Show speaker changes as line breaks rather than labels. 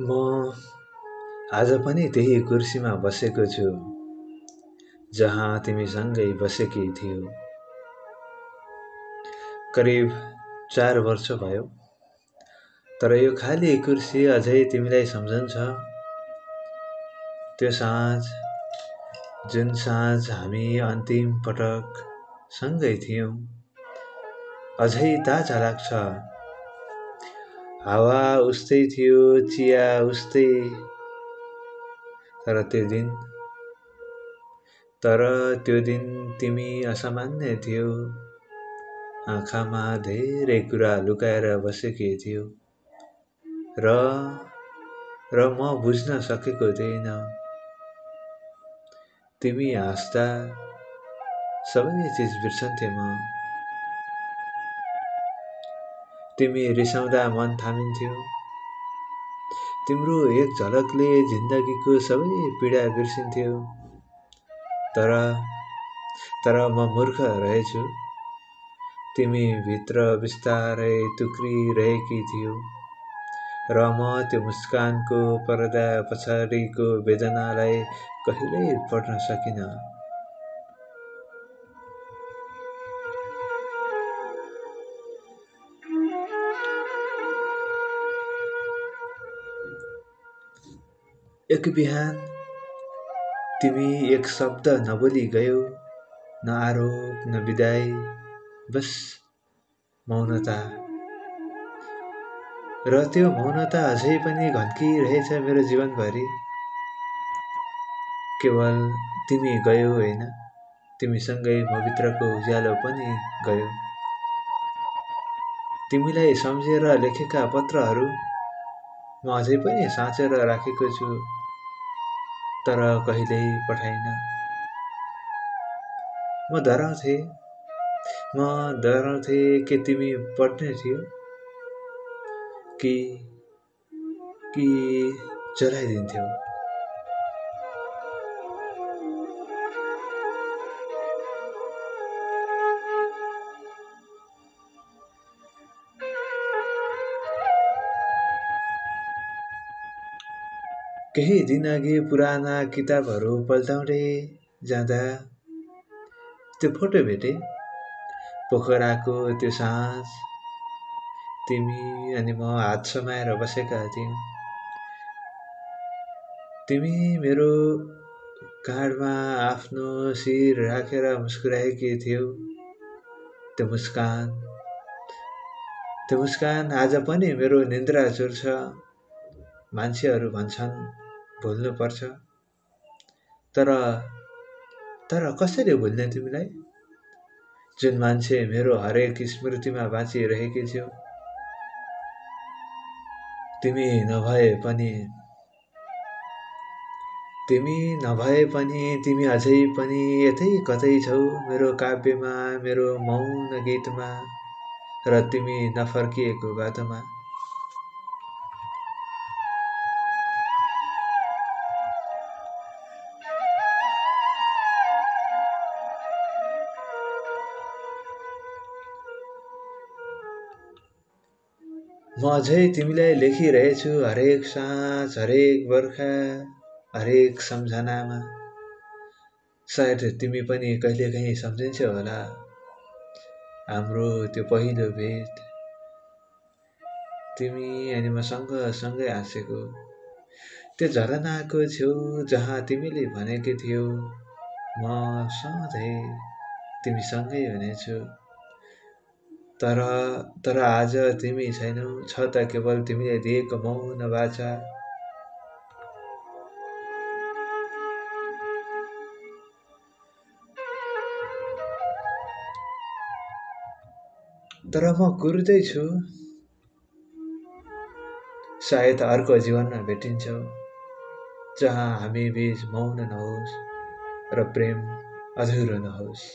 म आज पनि त्यही कुर्सीमा बसेको छु जहाँ तिमीसँगै बसेकी थियौ। करिब 4 वर्ष भयो, तर यो खाली कुर्सी अझै तिमीलाई सम्झन्छ। त्यो साँझ, जुन साँझ हामी अन्तिम पटक सँगै थियौं, अझै ताजा लाग्छ। हावा उस्तै थियो, चिया उस्तै, तर त्यो दिन तिमी असामान्य थियौ। आँखामा धेरै कुरा लुकाएर बसेकी थियौ र म बुझ्न सकेको थिइन। तिमी हाँस्दा सबै चिज बिर्सन्थे म। तिमी रिसाउँदा मन थामिन्थ्यो। तिम्रो एक झलकले जिन्दगीको सबै पीडा बिर्सिन्थ्यो। तर म मूर्ख रहेछु। तिमी भित्र बिस्तारै टुक्रिरहेकी थियौ र म त्यो मुस्कानको पर्दा पछाडिको वेदनालाई कहिल्यै पढ्न सकिन। एक बिहान तिमी एक शब्द नबोली गयौ, न आरोप न बिदाई, बस मौनता। र त्यो मौनता अझै पनि घन्किरहेछ मेरो जीवनभरि। केवल तिमी गयौ होइन, तिमीसँगै म भित्रको उज्यालो पनि गयो। तिमीलाई सम्झेर लेखेका पत्रहरू म अझै पनि साँचेर राखेको छु, तर कहिल्यै पठाइन। म डराउँथे कि तिमी पढ्ने थियौ कि जलाइदिन्थ्यौ। केही दिनअघि पुराना किताबहरू पल्टाउँदै जाँदा त्यो फोटो भेटे। पोखराको त्यो साँझ, तिमी अनि म हात समाएर बसेका थियौं। तिमी मेरो काँधमा आफ्नो शिर राखेर मुस्कुराएकी थियौ। त्यो मुस्कान आज पनि मेरो निन्द्रा चुर्छ। मान्छेहरू भन्छन् भुल्नुपर्छ, तर कसरी भुल्ने तिमीलाई, जुन मान्छे मेरो हरेक स्मृतिमा बाँचिरहेकी छेउ। तिमी नभए पनि तिमी अझै पनि यतै कतै छौ, मेरो काव्यमा, मेरो मौन गीतमा र तिमी नफर्किएको बाटोमा। म अझै तिमीलाई लेखिरहेछु हरेक साँझ, हरेक बर्खा, हरेक सम्झनामा। सायद तिमी पनि कहिलेकाहीँ सम्झिन्छौ होला हाम्रो त्यो पहिलो भेट। तिमी अनि म सँगै हाँसेको त्यो झरनाको छेउ, जहाँ तिमीले भनेकी थियौ म सधैँ तिमीसँगै हुनेछु। तर आज तिमी छैनौ, छ त केवल तिमीले दिएको मौन वाचा। तर म कुर्दैछु, सायद अर्को जीवनमा भेटिन्छौँ, जहाँ हामी बीच मौन नहोस् र प्रेम अधुरो नहोस्।